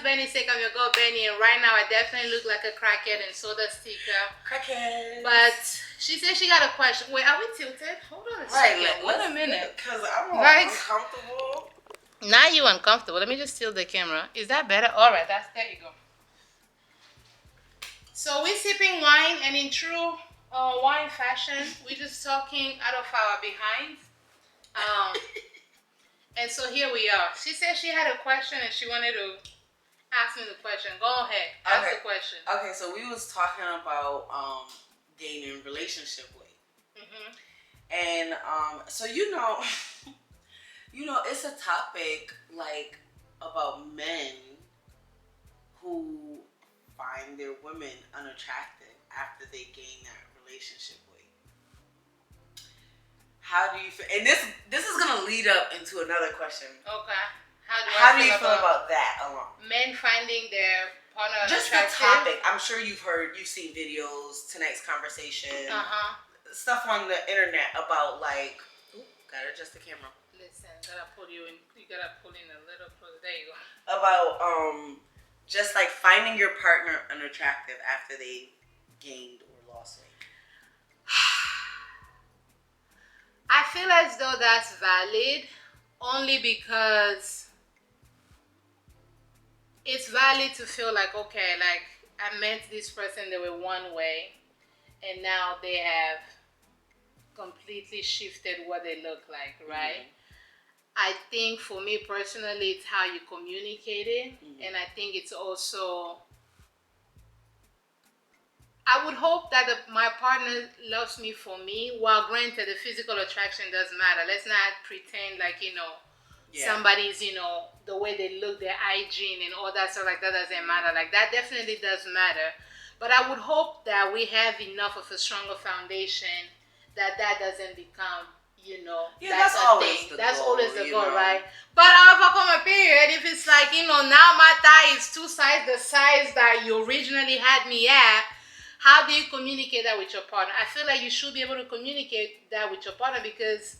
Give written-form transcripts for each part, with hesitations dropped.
Benny Sick. I'm your girl Benny, and right now I definitely look like a crackhead, and so does Tika. Crackhead. But she said she got a question. Wait, are we tilted? Hold on a second. Wait a minute. Because I'm all uncomfortable. Now you uncomfortable. Let me just tilt the camera. Is that better? All right, there you go. So we're sipping wine, and in true wine fashion, we're just talking out of our behinds. And so here we are. She said she had a question and she wanted to ask me the question. Go ahead. Ask the question. Okay, so we was talking about gaining relationship weight. And so you know, it's a topic like about men who find their women unattractive after they gain that relationship weight. How do you feel? And this is gonna lead up into another question. Okay. How do you feel about that alone? Men finding their partner just attractive? the topic. I'm sure you've seen videos, tonight's conversation, stuff on the internet about like. Gotta adjust the camera. Listen, gotta pull you in. You gotta pull in a little closer. There you go. About just like finding your partner unattractive after they gained or lost weight. I feel as though that's valid only because it's valid to feel like, okay, like I met this person, they were one way, and now they have completely shifted what they look like, right? I think for me personally, it's how you communicate it, and I think it's also, I would hope that my partner loves me for me. While granted, the physical attraction does matter. Let's not pretend like, somebody's, the way they look, their hygiene and all that stuff like that doesn't matter. Like that definitely does matter. But I would hope that we have enough of a stronger foundation that doesn't become, that's always the goal. That's always the goal, right? But overcome a period, if it's like, now my thigh is 2 sizes the size that you originally had me at, how do you communicate that with your partner? I feel like you should be able to communicate that with your partner because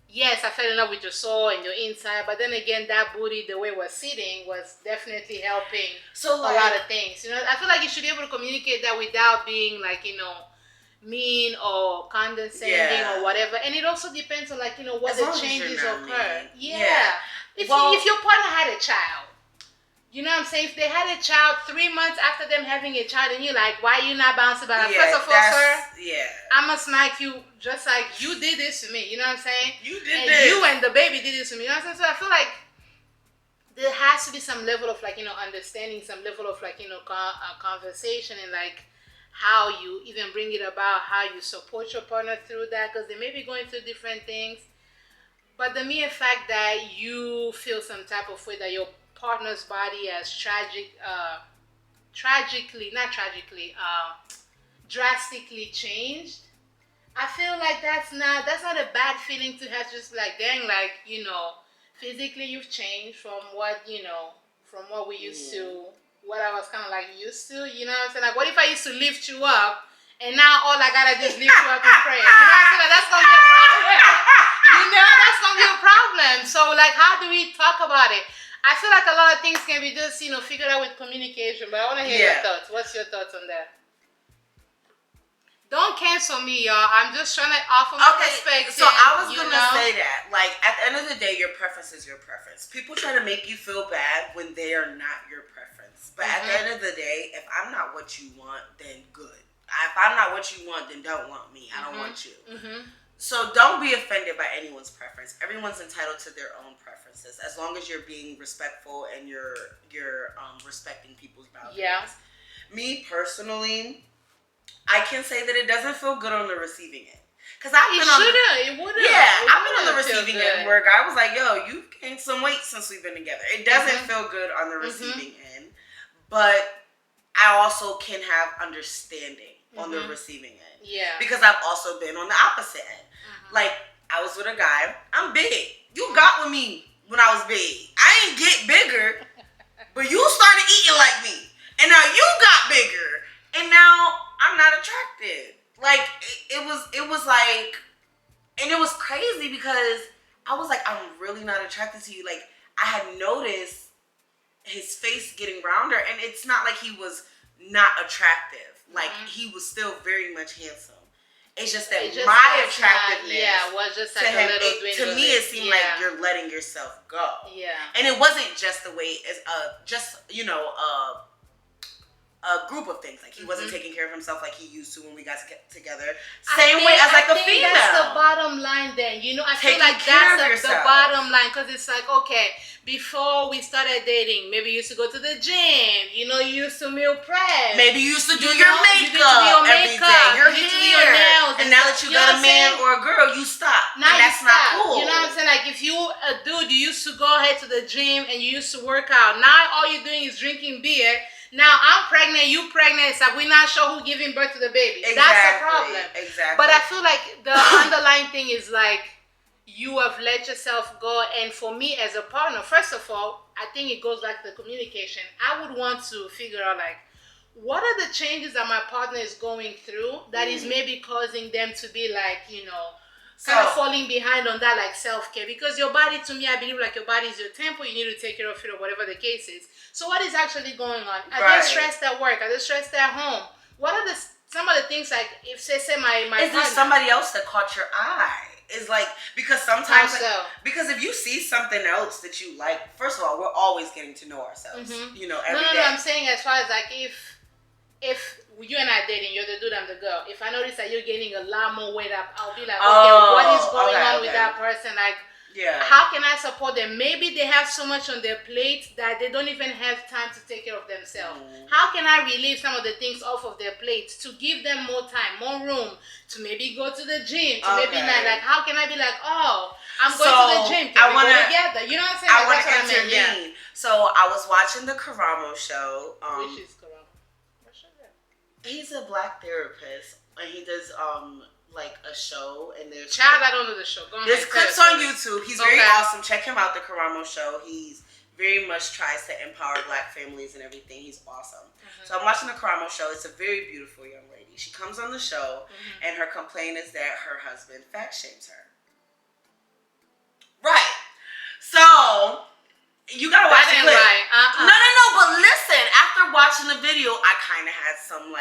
yes, I fell in love with your soul and your inside, but then again, that booty, the way we're sitting, was definitely helping a lot of things. I feel like you should be able to communicate that without being like, mean or condescending or whatever. And it also depends on like, what the changes occur. Yeah. If your partner had a child, you know what I'm saying? If they had a child 3 months after them having a child, and you're like, why are you not bouncing back? First of all, sir, I'm going to smack you just like you did this to me. You know what I'm saying? You did this. You and the baby did this to me. You know what I'm saying? So I feel like there has to be some level of like, understanding, some level of like, conversation and like how you even bring it about, how you support your partner through that, because they may be going through different things. But the mere fact that you feel some type of way that your partner's body has drastically changed, I feel like that's not a bad feeling to have. Just like, dang, like, physically you've changed from what we used to, what I was kind of like used to, you know what I'm saying? Like, what if I used to lift you up and now all I gotta do is lift you up in prayer? You know what I'm saying? Like, that's gonna be a problem. That's gonna be a problem. So like, how do we talk about it? I feel like a lot of things can be just, figured out with communication, but I want to hear your thoughts. What's your thoughts on that? Don't cancel me, y'all. I'm just trying to offer my perspective. So I was going to say that. Like, at the end of the day, your preference is your preference. People try to make you feel bad when they are not your preference. But at the end of the day, if I'm not what you want, then good. If I'm not what you want, then don't want me. I don't want you. So don't be offended by anyone's preference. Everyone's entitled to their own preferences, as long as you're being respectful and you're respecting people's boundaries. Yeah. Me personally, I can say that it doesn't feel good on the receiving end. Cause I've been on the receiving end where a guy was like, "Yo, you gained some weight since we've been together." It doesn't feel good on the receiving end, but I also can have understanding on the receiving end. Yeah. Because I've also been on the opposite end. Like, I was with a guy. I'm big. You got with me when I was big. I ain't get bigger, but you started eating like me, and now you got bigger, and now I'm not attracted. Like, it was like, and it was crazy because I was like, I'm really not attracted to you. Like, face getting rounder, and it's not like he was not attractive. Like he was still very much handsome. It's just that my attractiveness was just like to him, to me it seemed like you're letting yourself go. Yeah. And it wasn't just the way a group of things. Like he wasn't taking care of himself like he used to when we got together. Same way as like a female. That's the bottom line then. You know, I feel like that's the bottom line, because it's like, okay, before we started dating, maybe you used to go to the gym, you know, you used to meal prep. Maybe you used to do your makeup every day, your hair. And now that you got a man or a girl, you stop. Now and that's not cool. You know what I'm saying? Like if you a dude, you used to go ahead to the gym and you used to work out. Now all you're doing is drinking beer. Now I'm pregnant, you pregnant. It's like we're not sure who's giving birth to the baby. Exactly, that's the problem. Exactly. But I feel like the underlying thing is like you have let yourself go. And for me as a partner, first of all, I think it goes back to the communication. I would want to figure out like what are the changes that my partner is going through that is maybe causing them to be like, you know, kind of falling behind on that like self-care. Because your body, to me, I believe like your body is your temple. You need to take care of it or whatever the case is. So what is actually going on? Are they stressed at work? Are they stressed at home? What are some of the things like if say my is there somebody else that caught your eye? Is like because sometimes because if you see something else that you like, first of all, we're always getting to know ourselves. You know, every day. No, I'm saying as far as like if you and I dating, you're the dude, I'm the girl. If I notice that you're gaining a lot more weight up, I'll be like, okay, what is going on with that person? Like, how can I support them? Maybe they have so much on their plate that they don't even have time to take care of themselves. How can I relieve some of the things off of their plates to give them more time, more room to maybe go to the gym, to maybe not, like, how can I be like, oh, I'm going to the gym, can we go together? You know what I'm saying? I want to intervene. So I was watching the Karamo show. Which is Karamo? What show is that? He's a black therapist, and he does like a show, and there's I don't know the show. Go there's clips on YouTube. He's very awesome. Check him out, the Karamo show. He's very much tries to empower black families and everything. He's awesome. So I'm watching the Karamo show. It's a very beautiful young lady. She comes on the show, and her complaint is that her husband fat shames her. Right. So you gotta watch the clip. No. But listen, after watching the video, I kind of had some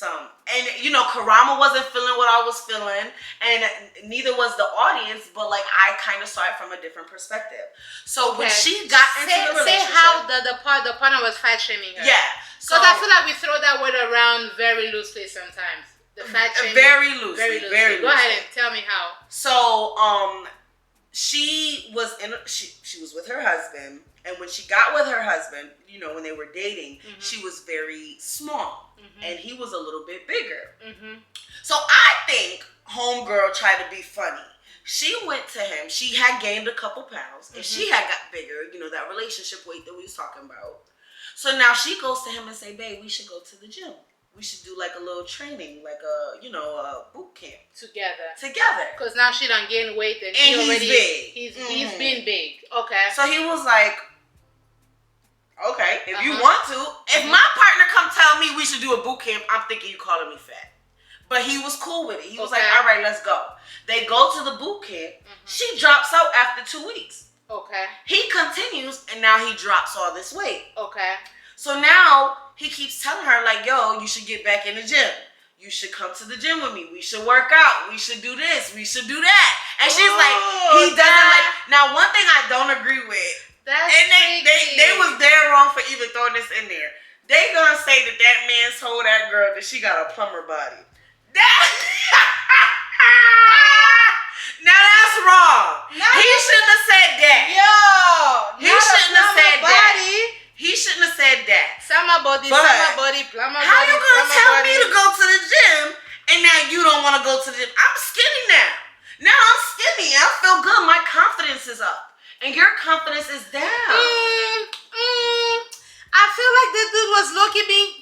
and you know, Karamo wasn't feeling what I was feeling, and neither was the audience. But like, I kind of saw it from a different perspective. So when she got into the relationship, say how the partner was fat shaming her. Yeah. Because I feel like we throw that word around very loosely sometimes. The fat shaming. Very loosely. Go ahead and tell me how. So she was she was with her husband, and when she got with her husband, you know, when they were dating, she was very small, and he was a little bit bigger. So I think homegirl tried to be funny. She went to him. She had gained a couple pounds, and she had got bigger. You know, that relationship weight that we was talking about. So now she goes to him and say, "Babe, we should go to the gym. We should do like a little training, like a boot camp together. Because now she done gain weight, and he's big. He's been big. Okay. So he was like, okay, if you want to. If my partner come tell me we should do a boot camp, I'm thinking you calling me fat. But he was cool with it. He was like, all right, let's go. They go to the boot camp. She drops out after 2 weeks. Okay. He continues, and now he drops all this weight. Okay. So now he keeps telling her, like, yo, you should get back in the gym. You should come to the gym with me. We should work out. We should do this. We should do that. And she's like, he doesn't like. Now, one thing I don't agree with. They was there wrong for even throwing this in there. They gonna say that man told that girl that she got a plumber body. Now that's wrong. He shouldn't have said that. He shouldn't have said that. He shouldn't have said that. Summer body, plumber body. How you gonna tell me to go to the gym and now you don't want to go to the gym? I'm skinny now. Now I'm skinny. I feel good. My confidence is up. And your confidence is down. I feel like this dude was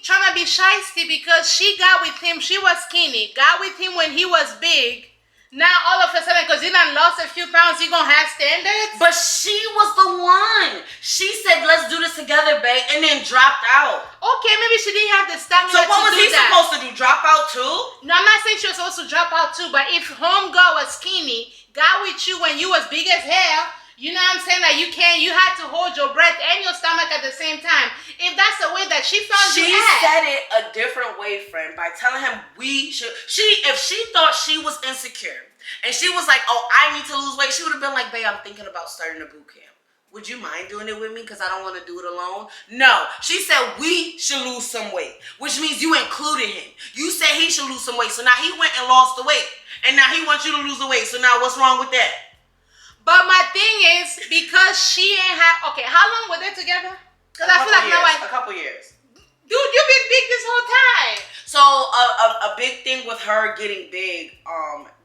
trying to be shysty because she got with him. She was skinny. Got with him when he was big. Now all of a sudden, because he done lost a few pounds, he gonna have standards? But she was the one. She said, let's do this together, babe, and then dropped out. Okay, maybe she didn't have the stamina to do that. So what was he supposed to do? Drop out too? No, I'm not saying she was supposed to drop out too, but if homegirl was skinny, got with you when you was big as hell, You know what I'm saying? Like you had to hold your breath and your stomach at the same time. If that's the way that she found she you at. said it a different way, friend, by telling him if she thought she was insecure and she was like, oh, I need to lose weight, she would have been like, babe, I'm thinking about starting a boot camp. Would you mind doing it with me? Because I don't want to do it alone. No. She said we should lose some weight, which means you included him. You said he should lose some weight. So now he went and lost the weight. And now he wants you to lose the weight. So now what's wrong with that? But my thing is, because she ain't have... Okay, how long were they together? Because I feel like now a couple years. Dude, you've been big this whole time. So a big thing with her getting big,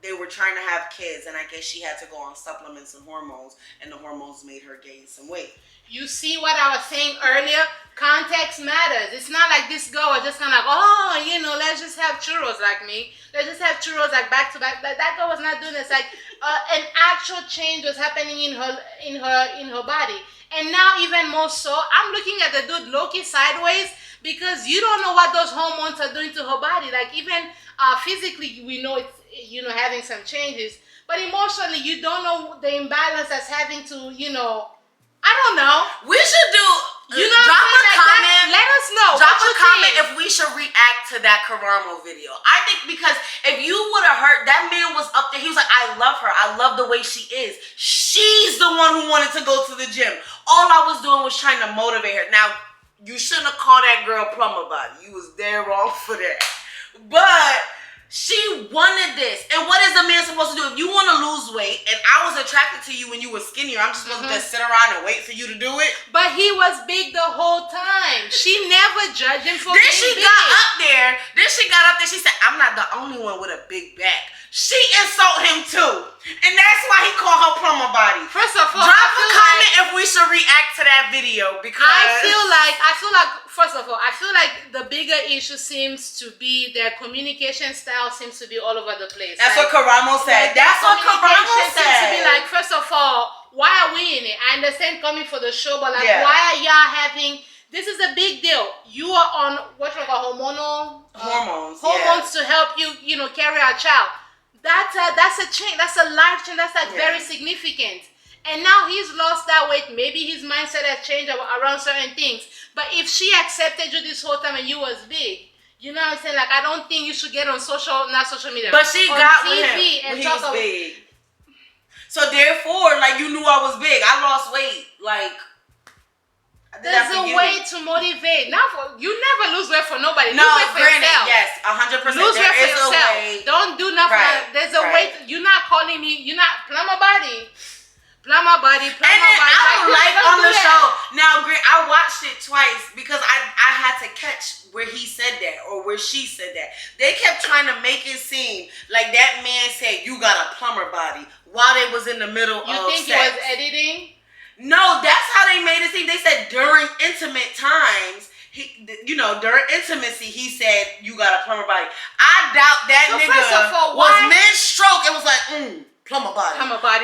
they were trying to have kids, and I guess she had to go on supplements and hormones, and the hormones made her gain some weight. You see what I was saying earlier? Context matters. It's not like this girl was just kind of like, oh, you know, let's just have churros like me. Let's just have churros like back to back. That girl was not doing this. Like an actual change was happening in her body. And now even more so, I'm looking at the dude Loki sideways because you don't know what those hormones are doing to her body. Like even physically, we know it's, you know, having some changes. But emotionally, you don't know the imbalance that's having to, you know, I don't know. We should do, you know, drop a comment. Let us know. Drop a comment if we should react to that Karamo video. I think because if you would have heard, that man was up there. He was like, I love her. I love the way she is. She's the one who wanted to go to the gym. All I was doing was trying to motivate her. Now, you shouldn't have called that girl plumber body. You was dead wrong for that. But she wanted this. And what is a man supposed to do? If you want to lose weight, and I was attracted to you when you were skinnier, I'm just supposed to just sit around and wait for you to do it? But he was big the whole time. She never judged him for being big. Then she got up there, she said, I'm not the only one with a big back. She insulted him too. And that's why he called her plumber body. First of all, drop a comment if we should react to that video, because I feel like first of all, I feel like the bigger issue seems to be their communication style seems to be all over the place. That's what Karamo said. Like, That's what Karamo said. Seems to be like, first of all, why are we in it? I understand coming for the show, but like, why are y'all having? This is a big deal. You are on what you call hormones to help you, you know, carry our child. That's a change. That's a life change. That's like very significant. And now he's lost that weight. Maybe his mindset has changed around certain things. But if she accepted you this whole time and you was big, you know what I'm saying? Like, I don't think you should get on not social media. But she got TV with him and when he was big. So therefore, like, you knew I was big. I lost weight. Like, there's a way to motivate. You never lose weight for nobody. No, lose weight for granted, yourself. yes, 100%. Lose weight for yourself. Don't do nothing. Right, There's a way. You're not calling me. You're not plumber body. And then I like on the show. Now, I watched it twice because I had to catch where he said that or where she said that. They kept trying to make it seem like that man said, you got a plumber body, while they was in the middle of sex. You think he was editing? No, that's how they made it seem. They said during intimate times, during intimacy, he said, you got a plumber body. I doubt that nigga first of all, was mid-stroke. It was like, plumber body. Plumber body.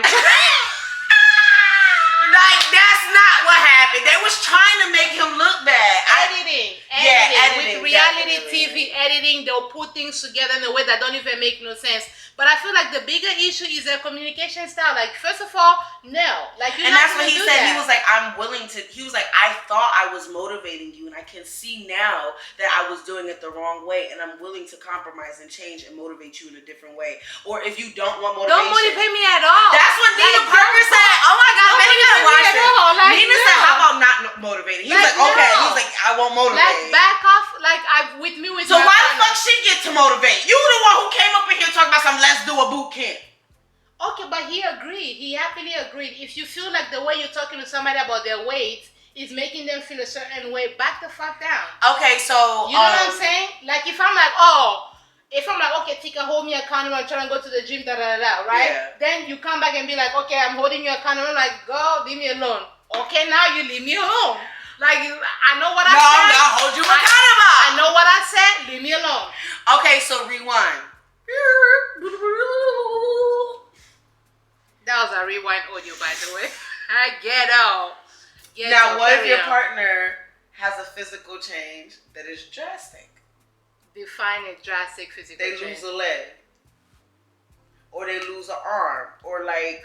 Like, that's not what happened. They was trying to make him look bad. Editing. Editing. With reality definitely. TV editing, they'll put things together in a way that don't even make no sense. But I feel like the bigger issue is their communication style. Like, first of all, no. Like, and that's what he said. He was like, he was like, I thought I was motivating you, and I can see now that I was doing it the wrong way, and I'm willing to compromise and change and motivate you in a different way. Or if you don't want motivation. Don't motivate me at all. That's what Nina Parker said. Oh my God, man, you gotta watch it. Like, Nina said, how about not motivating? He was like, okay. He was like, I won't motivate. Like, back off. Like, so why the fuck she get to motivate? You the one who came up in here talking about some let's do a boot camp. Okay, but he agreed. He happily agreed. If you feel like the way you're talking to somebody about their weight is making them feel a certain way, back the fuck down. Okay, so you know what I'm saying? Like, if I'm like, okay, Tika, hold me accountable, I'm trying to go to the gym, right? Yeah. Then you come back and be like, okay, I'm holding you accountable. I'm like, go, leave me alone. Okay, now you leave me alone. Like, I know what I said. No, I'm gonna hold you accountable. I know what I said. Leave me alone. Okay, so rewind. That was a rewind audio, by the way. Ghetto. Now, what if your partner has a physical change that is drastic? Define a drastic physical change. They lose a leg. Or they lose an arm. Or like...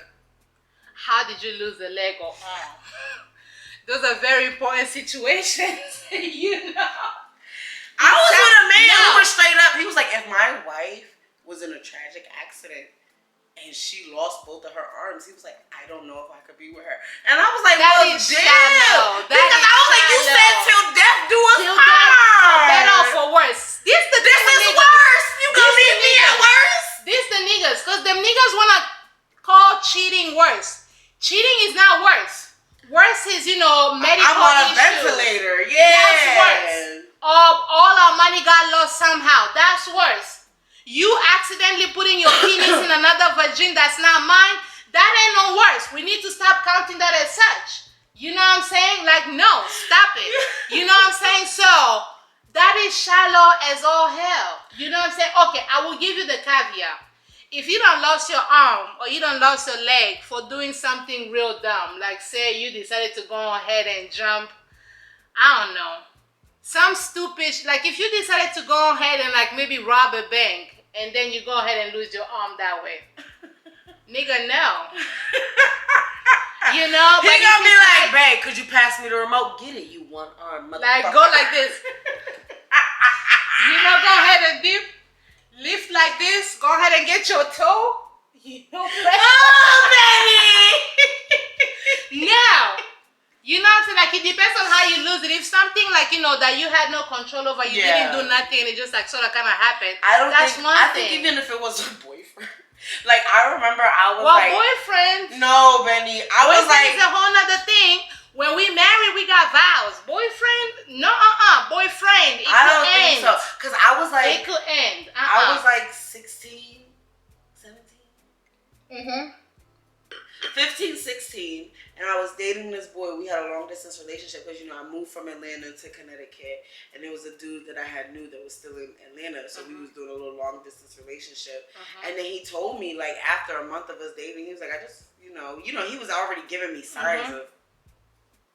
how did you lose the leg or arm? Those are very important situations, you know. I was with a man who was straight up. He was like, if my wife was in a tragic accident and she lost both of her arms, he was like, I don't know if I could be with her. And I was like, that well, is damn. Shallow. Because I was like, you said till death do us part. For better or for worse. This is worse. You gonna leave me at worse? This the niggas. Because them niggas want to call cheating worse. Cheating is not worse. Worse is, you know, medical issues. I'm on a ventilator. Yeah. That's worse. All our money got lost somehow. That's worse. You accidentally putting your penis in another vagina that's not mine, that ain't no worse. We need to stop counting that as such. You know what I'm saying? Like, no, stop it. You know what I'm saying? So, that is shallow as all hell. You know what I'm saying? Okay, I will give you the caveat. If you don't lost your arm or you don't lost your leg for doing something real dumb, like say you decided to go ahead and jump, I don't know, some stupid, like if you decided to go ahead and like maybe rob a bank and then you go ahead and lose your arm that way. Nigga, no. You know? He gonna be like, babe, could you pass me the remote? Get it, you one arm motherfucker. Like, go like this. You know, go ahead and dip. Lift like this. Go ahead and get your toe. You know, oh, baby. Now, you know what I'm saying? Like, it depends on how you lose it. If something like, you know, that you had no control over, you didn't do nothing, and it just like sort of kind of happened. I think even if it was a boyfriend. Like, I remember I was boyfriend. No, Benny. Boyfriend is a whole nother thing. When we married, we got vows. Boyfriend? No, boyfriend. I don't think so. Because I was like... It could end. I was like 16, 17? Mm-hmm. 15, 16. And I was dating this boy. We had a long distance relationship because, you know, I moved from Atlanta to Connecticut. And there was a dude that I had knew that was still in Atlanta. So we was doing a little long distance relationship. And then he told me, like, after a month of us dating, he was like, I just, you know, he was already giving me signs of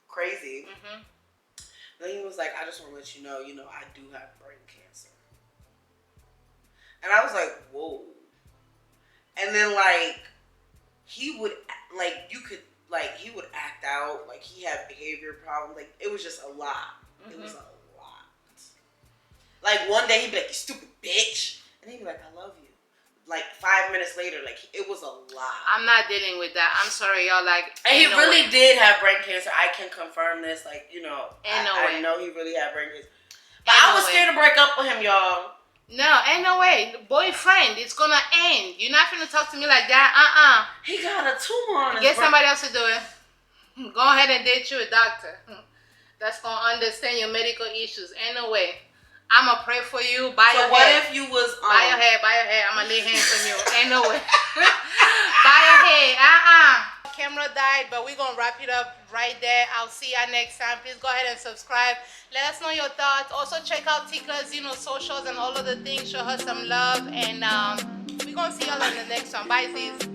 crazy. Then he was like, I just want to let you know, I do have brain cancer. And I was like, whoa. And then, like, he would, like, he would act out, like, he had behavior problems. Like, it was just a lot. It was a lot. Like, one day he'd be like, you stupid bitch. And he'd be like, I love you. Like 5 minutes later, like it was a lot. I'm not dealing with that. I'm sorry, y'all. Like, and he really did have brain cancer. I can confirm this. Like, I know he really had brain cancer. But I was scared to break up with him, y'all. No, ain't no way. Boyfriend, it's gonna end. You're not gonna talk to me like that. He got a tumor on his brain. Get somebody else to do it. Go ahead and date you a doctor that's gonna understand your medical issues. Ain't no way. I'ma pray for you. Buy your head. If you was buy your head. I'ma lay hands on you. Ain't no way. Buy your head. Camera died, but we're gonna wrap it up right there. I'll see you next time. Please go ahead and subscribe. Let us know your thoughts. Also check out Tekkaa's, socials and all of the things. Show her some love, and we're gonna see y'all in the next one. Bye, sis.